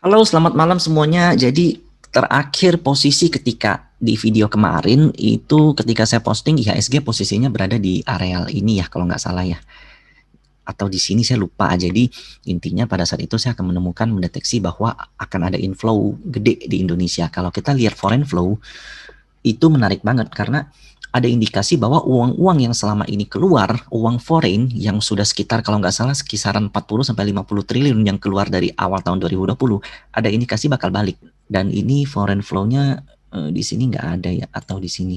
Halo, selamat malam semuanya. Jadi terakhir posisi ketika di video kemarin itu ketika saya posting IHSG posisinya berada di areal ini ya kalau nggak salah ya. Atau di sini saya lupa. Jadi intinya pada saat itu saya akan menemukan mendeteksi bahwa akan ada inflow gede di Indonesia. Kalau kita lihat foreign flow itu menarik banget karena ada indikasi bahwa uang-uang yang selama ini keluar, uang foreign yang sudah sekitar kalau nggak salah kisaran 40 sampai 50 triliun yang keluar dari awal tahun 2020, ada indikasi bakal balik. Dan ini foreign flow-nya di sini nggak ada ya atau di sini.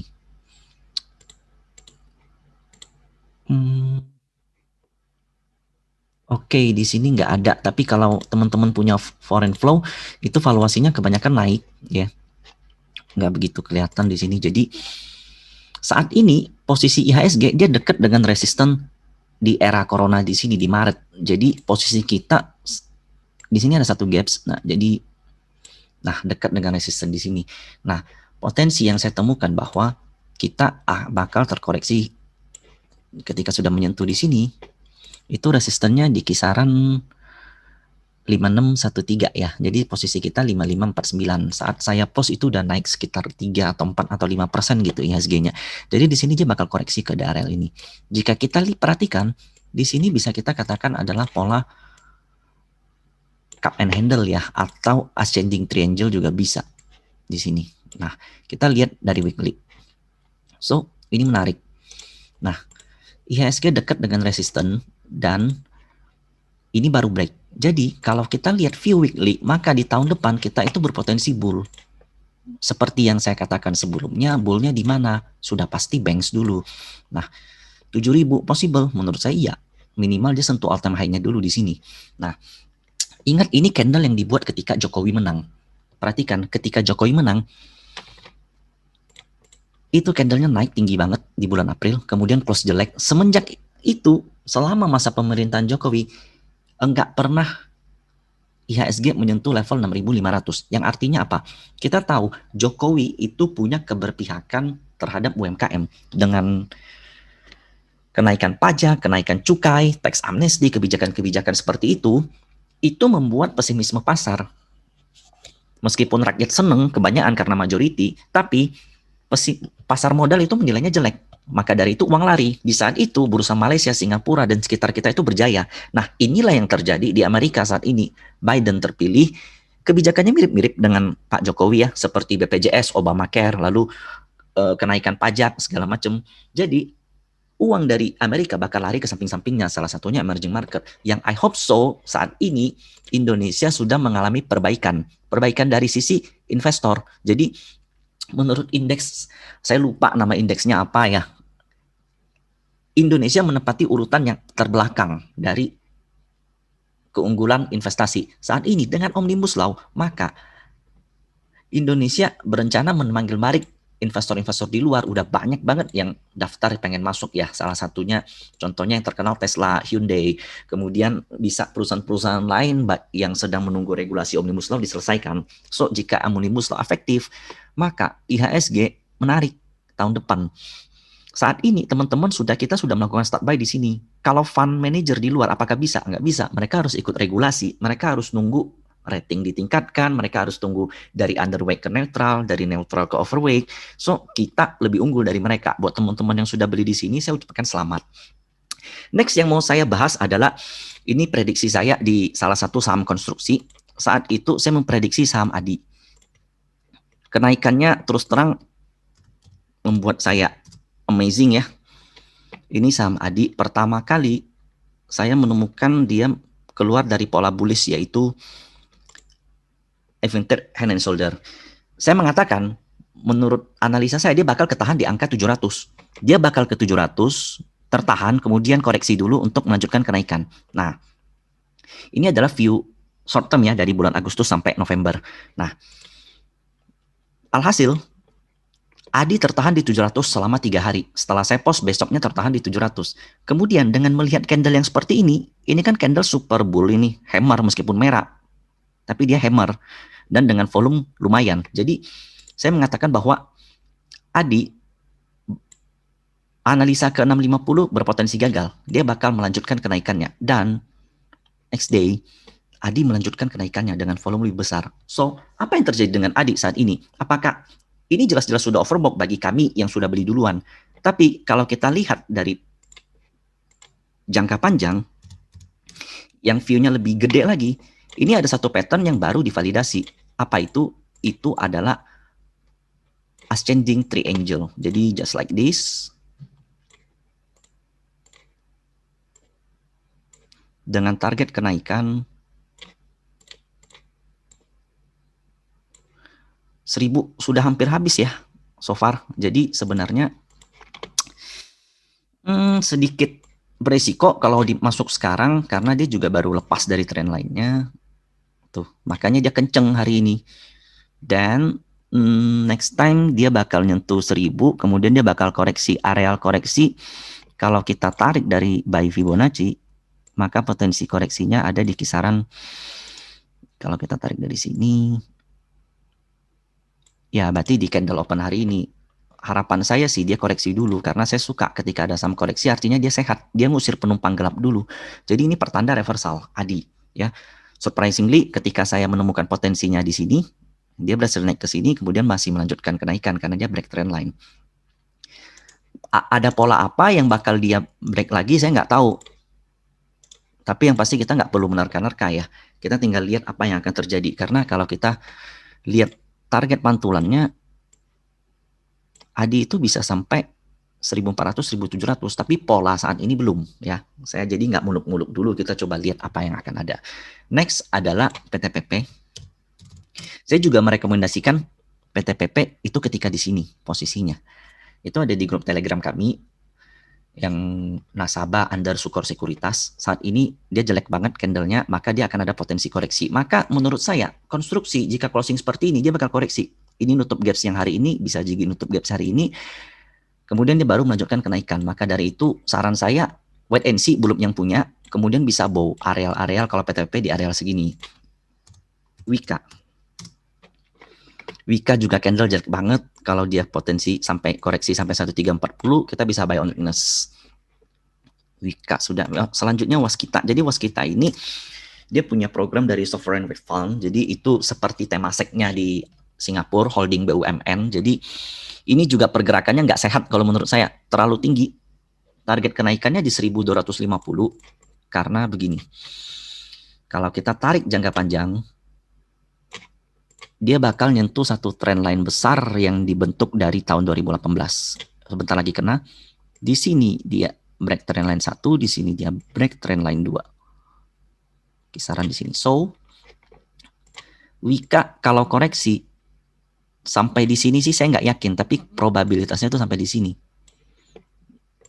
Hmm, Oke, di sini nggak ada. Tapi kalau teman-teman punya foreign flow, itu valuasinya kebanyakan naik ya. Nggak begitu kelihatan di sini. Jadi saat ini posisi IHSG dia dekat dengan resisten di era corona di sini di Maret. Jadi posisi kita di sini ada satu gaps. Nah dekat dengan resisten di sini. Nah potensi yang saya temukan bahwa kita bakal terkoreksi ketika sudah menyentuh di sini itu resistennya di kisaran 5613 ya. Jadi posisi kita 5549. Saat saya post itu udah naik sekitar 3 atau 4 atau 5% gitu IHSG-nya. Jadi di sini dia bakal koreksi ke daerah ini. Jika kita perhatikan, di sini bisa kita katakan adalah pola cup and handle ya atau ascending triangle juga bisa di sini. Nah, kita lihat dari weekly. So, ini menarik. Nah, IHSG dekat dengan resisten dan ini baru break. Jadi, kalau kita lihat view weekly, maka di tahun depan kita itu berpotensi bull. Seperti yang saya katakan sebelumnya, bullnya di mana? Sudah pasti banks dulu. Nah, 7.000 possible menurut saya iya. Minimal dia sentuh all time high-nya dulu di sini. Nah, ingat ini candle yang dibuat ketika Jokowi menang. Perhatikan, ketika Jokowi menang, itu candlenya naik tinggi banget di bulan April, kemudian close jelek. Semenjak itu, selama masa pemerintahan Jokowi, enggak pernah IHSG menyentuh level 6.500. Yang artinya apa? Kita tahu Jokowi itu punya keberpihakan terhadap UMKM dengan kenaikan pajak, kenaikan cukai, tax amnesty, kebijakan-kebijakan seperti itu membuat pesimisme pasar. Meskipun rakyat seneng kebanyakan karena majority, tapi pasar modal itu menilainya jelek. Maka dari itu uang lari. Di saat itu bursa Malaysia, Singapura, dan sekitar kita itu berjaya. Nah inilah yang terjadi di Amerika saat ini. Biden terpilih, kebijakannya mirip-mirip dengan Pak Jokowi ya, seperti BPJS, Obamacare, lalu kenaikan pajak segala macam. Jadi uang dari Amerika bakal lari ke samping-sampingnya, salah satunya emerging market. Yang I hope so saat ini Indonesia sudah mengalami perbaikan. Perbaikan dari sisi investor. Jadi menurut indeks, saya lupa nama indeksnya apa ya. Indonesia menempati urutan yang terbelakang dari keunggulan investasi. Saat ini dengan Omnibus Law, maka Indonesia berencana memanggil balik investor-investor di luar. Udah banyak banget yang daftar pengen masuk ya. Salah satunya contohnya yang terkenal Tesla, Hyundai. Kemudian bisa perusahaan-perusahaan lain yang sedang menunggu regulasi Omnibus Law diselesaikan. So jika Omnibus Law efektif, maka IHSG menarik tahun depan. Saat ini teman-teman kita sudah melakukan start buy di sini. Kalau fund manager di luar apakah bisa? Nggak bisa. Mereka harus ikut regulasi. Mereka harus nunggu rating ditingkatkan. Mereka harus tunggu dari underweight ke neutral, dari neutral ke overweight. So kita lebih unggul dari mereka. Buat teman-teman yang sudah beli di sini, saya ucapkan selamat. Next yang mau saya bahas adalah ini prediksi saya di salah satu saham konstruksi. Saat itu saya memprediksi saham ADI. Kenaikannya terus terang membuat saya amazing ya. Ini saham ADI pertama kali saya menemukan dia keluar dari pola bullish yaitu inverted hand and shoulder. Saya mengatakan menurut analisa saya dia bakal ketahan di angka 700. Dia bakal ke 700, tertahan kemudian koreksi dulu untuk melanjutkan kenaikan. Nah, ini adalah view short term ya dari bulan Agustus sampai November. Nah, alhasil ADI tertahan di 700 selama 3 hari. Setelah saya post, besoknya tertahan di 700. Kemudian dengan melihat candle yang seperti ini kan candle super bull ini, hammer meskipun merah. Tapi dia hammer. Dan dengan volume lumayan. Jadi saya mengatakan bahwa ADI analisa ke 650 berpotensi gagal. Dia bakal melanjutkan kenaikannya. Dan next day, ADI melanjutkan kenaikannya dengan volume lebih besar. So, apa yang terjadi dengan ADI saat ini? Apakah ini jelas-jelas sudah overbought bagi kami yang sudah beli duluan? Tapi kalau kita lihat dari jangka panjang, yang view-nya lebih gede lagi, ini ada satu pattern yang baru divalidasi. Apa itu? Itu adalah ascending triangle. Jadi just like this. Dengan target kenaikan 1000 sudah hampir habis ya so far. Jadi sebenarnya sedikit beresiko kalau masuk sekarang karena dia juga baru lepas dari tren lainnya. Tuh, makanya dia kenceng hari ini. Dan next time dia bakal nyentuh 1000, kemudian dia bakal koreksi, areal koreksi. Kalau kita tarik dari buy Fibonacci, maka potensi koreksinya ada di kisaran, kalau kita tarik dari sini, ya berarti di candle open hari ini. Harapan saya sih dia koreksi dulu, karena saya suka ketika ada saham koreksi, artinya dia sehat, dia ngusir penumpang gelap dulu. Jadi ini pertanda reversal, ADI. Ya, surprisingly ketika saya menemukan potensinya di sini, dia berhasil naik ke sini, kemudian masih melanjutkan kenaikan karena dia break trend line. Ada pola apa yang bakal dia break lagi, saya nggak tahu. Tapi yang pasti kita nggak perlu menerka-nerka ya. Kita tinggal lihat apa yang akan terjadi. Karena kalau kita lihat target pantulannya, ADI itu bisa sampai 1400, 1700. Tapi pola saat ini belum ya. Saya jadi nggak muluk-muluk dulu. Kita coba lihat apa yang akan ada. Next adalah PTPP. Saya juga merekomendasikan PTPP itu ketika di sini posisinya. Itu ada di grup Telegram kami yang nasabah under Sukor Sekuritas. Saat ini dia jelek banget candlenya, maka dia akan ada potensi koreksi. Maka menurut saya konstruksi jika closing seperti ini dia bakal koreksi. Ini nutup gaps yang hari ini, bisa jadi nutup gaps hari ini. Kemudian dia baru melanjutkan kenaikan. Maka dari itu saran saya wait and see belum yang punya. Kemudian bisa bow areal-areal kalau PTP di areal segini. Wika. Wika juga candle jelek banget. Kalau dia potensi sampai koreksi sampai 1340, kita bisa buy on weakness. Wika sudah. Selanjutnya Waskita. Jadi Waskita ini dia punya program dari Sovereign Wealth Fund. Jadi itu seperti Temaseknya di Singapura, holding BUMN. Jadi ini juga pergerakannya nggak sehat kalau menurut saya. Terlalu tinggi. Target kenaikannya di 1250. Karena begini. Kalau kita tarik jangka panjang, dia bakal nyentuh satu trend line besar yang dibentuk dari tahun 2018. Sebentar lagi kena. Di sini dia break trend line 1, di sini dia break trend line 2. Kisaran di sini. So, Wika kalau koreksi sampai di sini sih saya nggak yakin, tapi probabilitasnya itu sampai di sini.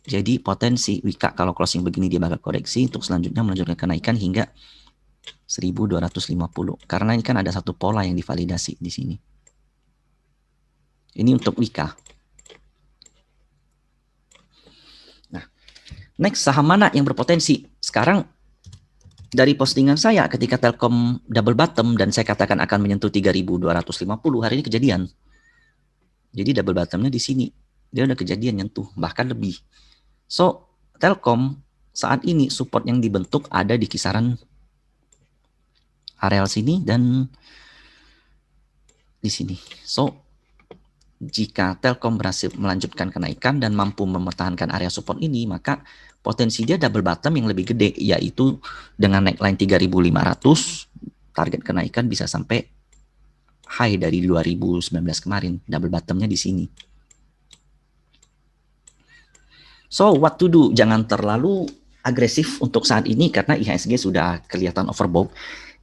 Jadi potensi Wika kalau closing begini dia bakal koreksi untuk selanjutnya melanjutkan kenaikan hingga 1250. Karena ini kan ada satu pola yang divalidasi di sini. Ini untuk Wika. Nah, next saham mana yang berpotensi? Sekarang dari postingan saya ketika Telkom double bottom dan saya katakan akan menyentuh 3250, hari ini kejadian. Jadi double bottomnya di sini. Dia udah kejadian nyentuh, bahkan lebih. So, Telkom saat ini support yang dibentuk ada di kisaran areal sini dan di sini. So, jika Telkom berhasil melanjutkan kenaikan dan mampu mempertahankan area support ini, maka potensi dia double bottom yang lebih gede, yaitu dengan neckline 3500, target kenaikan bisa sampai high dari 2019 kemarin, double bottomnya di sini. So, what to do? Jangan terlalu agresif untuk saat ini karena IHSG sudah kelihatan overbought.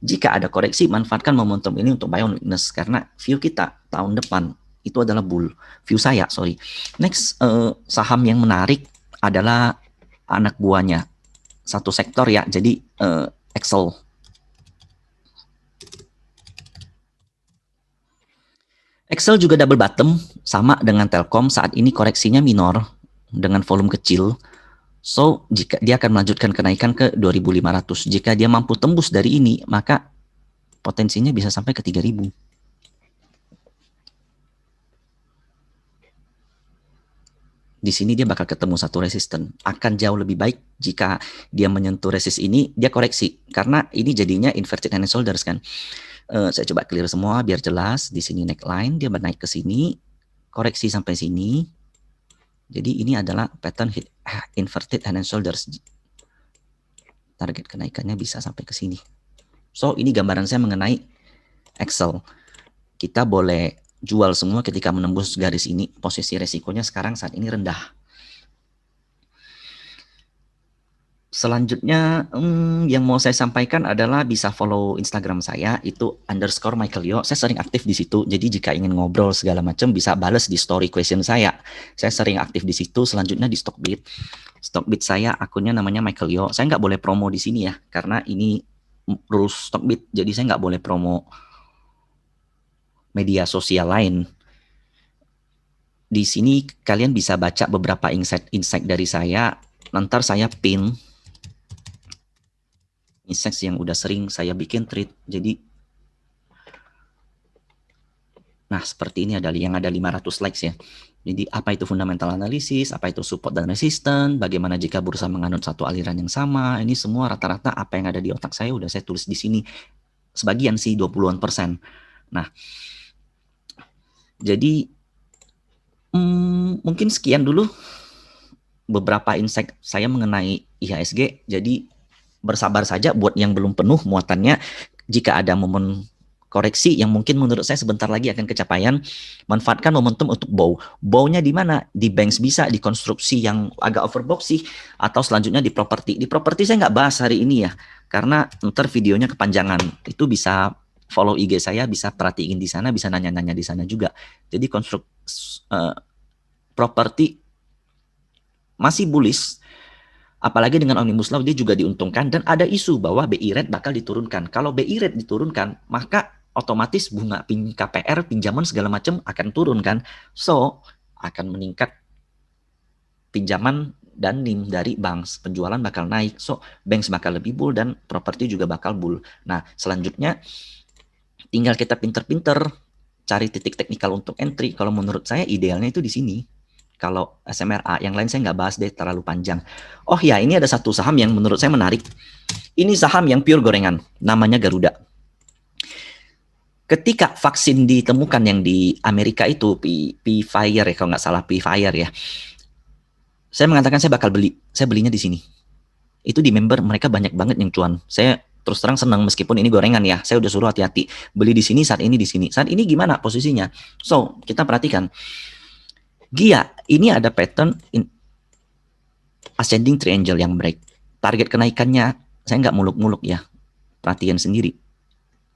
Jika ada koreksi, manfaatkan momentum ini untuk buy on weakness karena view kita tahun depan itu adalah bull. View saya, sorry. Next, saham yang menarik adalah anak buahnya. Satu sektor ya, jadi Excel. Excel juga double bottom, sama dengan Telkom. Saat ini koreksinya minor dengan volume kecil. So, jika dia akan melanjutkan kenaikan ke 2500. Jika dia mampu tembus dari ini, maka potensinya bisa sampai ke 3000. di sini dia bakal ketemu satu resisten. Akan jauh lebih baik jika dia menyentuh resist ini, dia koreksi. Karena ini jadinya inverted hand and shoulders kan. Saya coba clear semua biar jelas. Di sini neckline, dia naik ke sini, koreksi sampai sini. Jadi ini adalah pattern inverted hand and shoulders. Target kenaikannya bisa sampai ke sini. So, ini gambaran saya mengenai Excel. Kita boleh jual semua ketika menembus garis ini. Posisi resikonya sekarang saat ini rendah. Selanjutnya yang mau saya sampaikan adalah bisa follow Instagram saya, itu _Michael Yo. Saya sering aktif di situ. Jadi jika ingin ngobrol segala macam bisa bales di story question saya. Saya sering aktif di situ. Selanjutnya di Stockbit. Stockbit saya akunnya namanya Michael Yo. Saya nggak boleh promo di sini ya, karena ini rules Stockbit. Jadi saya nggak boleh promo media sosial lain. Di sini kalian bisa baca beberapa insight dari saya. Nanti saya pin insights yang udah sering saya bikin trade. Jadi nah seperti ini ada yang ada 500 likes ya. Jadi apa itu fundamental analysis, apa itu support dan resistance, bagaimana jika bursa menganut satu aliran yang sama. Ini semua rata-rata apa yang ada di otak saya udah saya tulis di sini. Sebagian sih 20-an%. Nah, jadi mungkin sekian dulu beberapa insight saya mengenai IHSG. Jadi bersabar saja buat yang belum penuh muatannya. Jika ada momen koreksi yang mungkin menurut saya sebentar lagi akan kecapaian, manfaatkan momentum untuk bow. Bow-nya di mana? Di banks bisa, di konstruksi yang agak overbought sih, atau selanjutnya di properti. Di properti saya nggak bahas hari ini ya, karena ntar videonya kepanjangan. Itu bisa follow IG saya, bisa perhatiin di sana, bisa nanya-nanya di sana juga. Jadi properti masih bullish. Apalagi dengan Omnibus Law dia juga diuntungkan dan ada isu bahwa BI rate bakal diturunkan. Kalau BI rate diturunkan, maka otomatis bunga KPR, pinjaman segala macam akan turun kan. So, akan meningkat pinjaman dan NIM dari bank. Penjualan bakal naik. So, banks bakal lebih bull dan properti juga bakal bull. Nah, selanjutnya tinggal kita pinter-pinter cari titik teknikal untuk entry. Kalau menurut saya idealnya itu di sini. Kalau SMRA, yang lain saya nggak bahas deh, terlalu panjang. Oh ya, ini ada satu saham yang menurut saya menarik. Ini saham yang pure gorengan, namanya Garuda. Ketika vaksin ditemukan yang di Amerika itu, Pfizer ya, kalau nggak salah Pfizer ya. Saya mengatakan saya bakal beli, saya belinya di sini. Itu di member mereka banyak banget yang cuan. Saya terus terang senang meskipun ini gorengan ya. Saya udah suruh hati-hati. Beli di sini, saat ini di sini. Saat ini gimana posisinya? So, kita perhatikan. GIA, ini ada pattern ascending triangle yang break. Target kenaikannya, saya nggak muluk-muluk ya. Perhatian sendiri.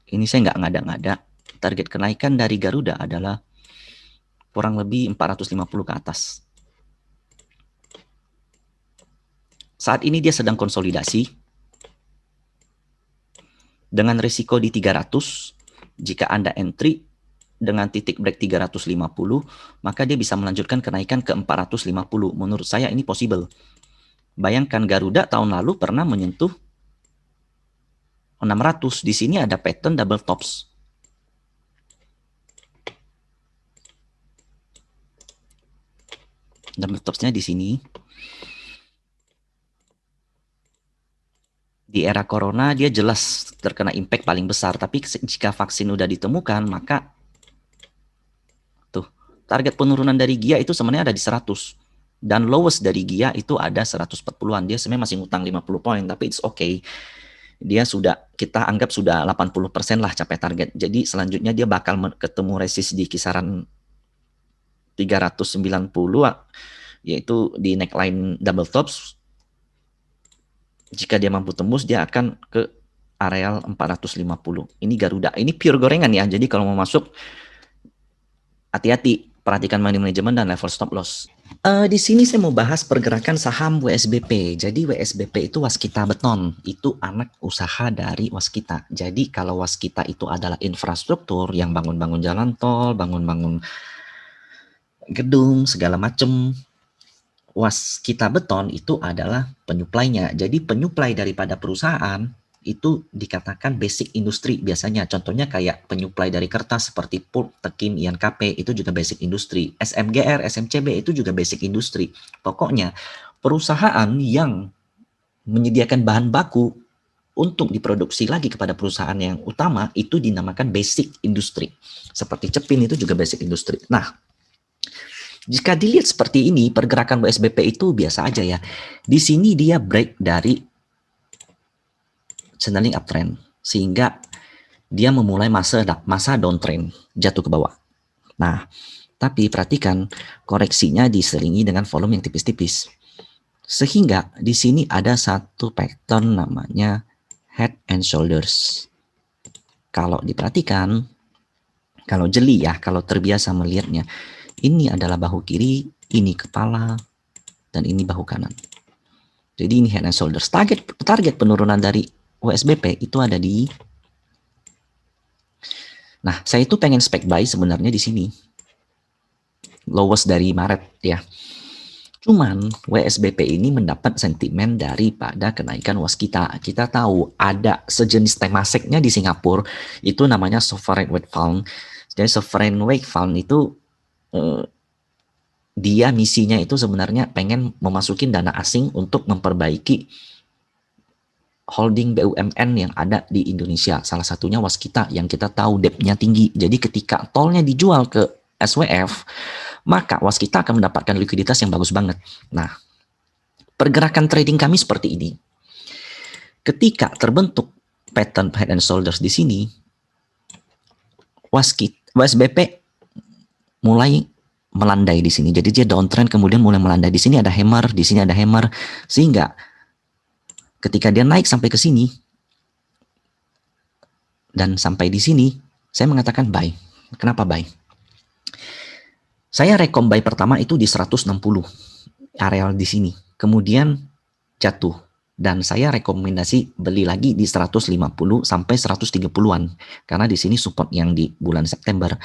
Ini saya nggak ngada-ngada. Target kenaikan dari Garuda adalah kurang lebih 450 ke atas. Saat ini dia sedang konsolidasi. Dengan risiko di 300, jika Anda entry, dengan titik break 350, maka dia bisa melanjutkan kenaikan ke 450. Menurut saya ini possible. Bayangkan Garuda tahun lalu pernah menyentuh 600. Di sini ada pattern double tops. Double topsnya di sini. Di era corona dia jelas terkena impact paling besar. Tapi jika vaksin udah ditemukan, maka target penurunan dari GIA itu sebenarnya ada di 100. Dan lowest dari GIA itu ada 140-an. Dia sebenarnya masih ngutang 50 poin, tapi it's okay. Dia sudah, kita anggap sudah 80% lah capai target. Jadi selanjutnya dia bakal ketemu resist di kisaran 390, yaitu di neckline double tops. Jika dia mampu tembus, dia akan ke areal 450. Ini Garuda. Ini pure gorengan ya. Jadi kalau mau masuk, hati-hati. Perhatikan money management dan level stop loss. Di sini saya mau bahas pergerakan saham WSBP. Jadi WSBP itu Waskita Beton. Itu anak usaha dari Waskita. Jadi kalau Waskita itu adalah infrastruktur yang bangun-bangun jalan tol, bangun-bangun gedung, segala macam. Waskita Beton itu adalah penyuplainya. Jadi penyuplai daripada perusahaan itu dikatakan basic industri biasanya. Contohnya kayak penyuplai dari kertas seperti pulp, tekin, INKP itu juga basic industri. SMGR, SMCB itu juga basic industri. Pokoknya perusahaan yang menyediakan bahan baku untuk diproduksi lagi kepada perusahaan yang utama itu dinamakan basic industri. Seperti cepin itu juga basic industri. Nah, jika dilihat seperti ini, pergerakan WSBP itu biasa aja ya. Di sini dia break dari signaling uptrend sehingga dia memulai masa downtrend, jatuh ke bawah. Nah, tapi perhatikan koreksinya diselingi dengan volume yang tipis-tipis. Sehingga di sini ada satu pattern namanya head and shoulders. Kalau diperhatikan, kalau jeli ya, kalau terbiasa melihatnya, ini adalah bahu kiri, ini kepala, dan ini bahu kanan. Jadi ini head and shoulders. Target penurunan dari WSBP itu ada di. Nah, saya itu pengen spek buy sebenarnya di sini. Lowest dari Maret ya. Cuman WSBP ini mendapat sentimen daripada kenaikan waskita. Kita tahu ada sejenis temaseknya di Singapura, itu namanya sovereign wealth fund. Jadi sovereign wealth fund itu dia misinya itu sebenarnya pengen memasukin dana asing untuk memperbaiki holding BUMN yang ada di Indonesia. Salah satunya waskita yang kita tahu debt-nya tinggi. Jadi ketika tolnya dijual ke SWF, maka waskita akan mendapatkan likuiditas yang bagus banget. Nah, pergerakan trading kami seperti ini. Ketika terbentuk pattern head and shoulders di sini, WSBP mulai melandai di sini. Jadi dia downtrend kemudian mulai melandai. Di sini ada hammer, di sini ada hammer, sehingga ketika dia naik sampai ke sini dan sampai di sini, saya mengatakan buy. Kenapa buy? Saya rekom buy pertama itu di 160 areal di sini. Kemudian jatuh dan saya rekomendasi beli lagi di 150 sampai 130-an karena di sini support yang di bulan September.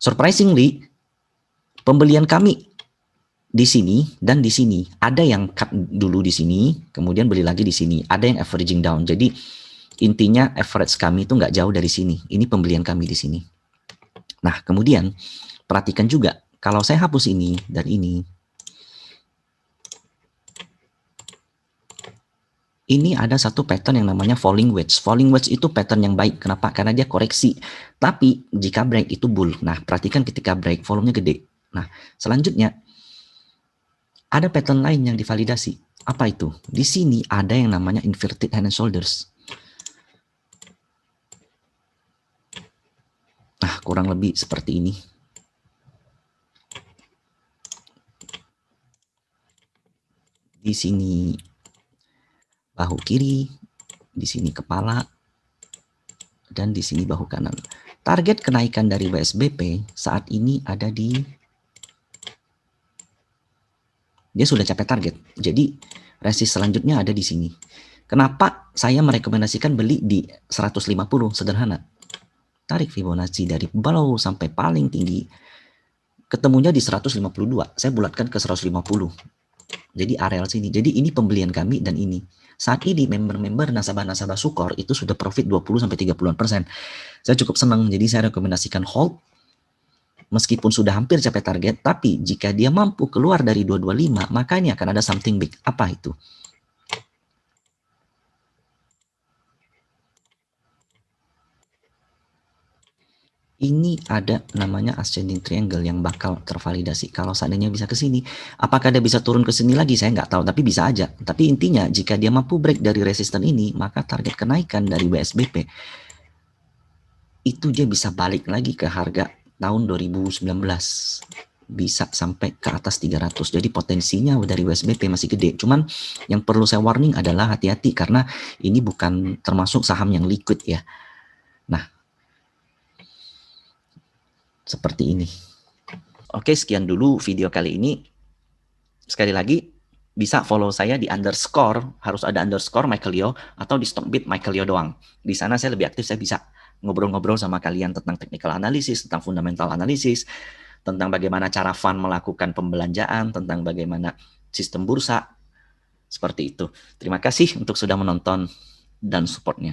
Surprisingly, pembelian kami di sini dan di sini. Ada yang cut dulu di sini, kemudian beli lagi di sini. Ada yang averaging down. Jadi intinya average kami itu nggak jauh dari sini. Ini pembelian kami di sini. Nah, kemudian perhatikan juga, kalau saya hapus ini dan ini ada satu pattern yang namanya falling wedge. Falling wedge itu pattern yang baik. Kenapa? Karena dia koreksi. Tapi jika break itu bull. Nah, perhatikan ketika break, volumenya gede. Nah, selanjutnya ada pattern lain yang divalidasi. Apa itu? Di sini ada yang namanya inverted head and shoulders. Nah, kurang lebih seperti ini. Di sini bahu kiri, di sini kepala, dan di sini bahu kanan. Target kenaikan dari WSBP saat ini ada di, dia sudah capai target. Jadi resist selanjutnya ada di sini. Kenapa saya merekomendasikan beli di 150? Sederhana. Tarik Fibonacci dari bawah sampai paling tinggi, ketemunya di 152. Saya bulatkan ke 150. Jadi areal sini. Jadi ini pembelian kami dan ini. Saat ini member-member nasabah-nasabah Sukor itu sudah profit 20-30%. Saya cukup senang, jadi saya rekomendasikan hold. Meskipun sudah hampir capai target, tapi jika dia mampu keluar dari 225, maka ini akan ada something big. Apa itu? Ini ada namanya ascending triangle yang bakal tervalidasi. Kalau seandainya bisa ke sini, apakah dia bisa turun ke sini lagi? Saya nggak tahu, tapi bisa aja. Tapi intinya, jika dia mampu break dari resisten ini, maka target kenaikan dari WSBP itu dia bisa balik lagi ke harga tahun 2019. Bisa sampai ke atas 300. Jadi potensinya dari WSBP masih gede. Cuman yang perlu saya warning adalah hati-hati karena ini bukan termasuk saham yang liquid ya. Nah, seperti ini. Oke, sekian dulu video kali ini. Sekali lagi, bisa follow saya di underscore, harus ada underscore Michael Yo, atau di Stockbit Michael Yo doang. Di sana saya lebih aktif, saya bisa ngobrol-ngobrol sama kalian tentang technical analysis, tentang fundamental analysis, tentang bagaimana cara fund melakukan pembelanjaan, tentang bagaimana sistem bursa, seperti itu. Terima kasih untuk sudah menonton. dan supportnya.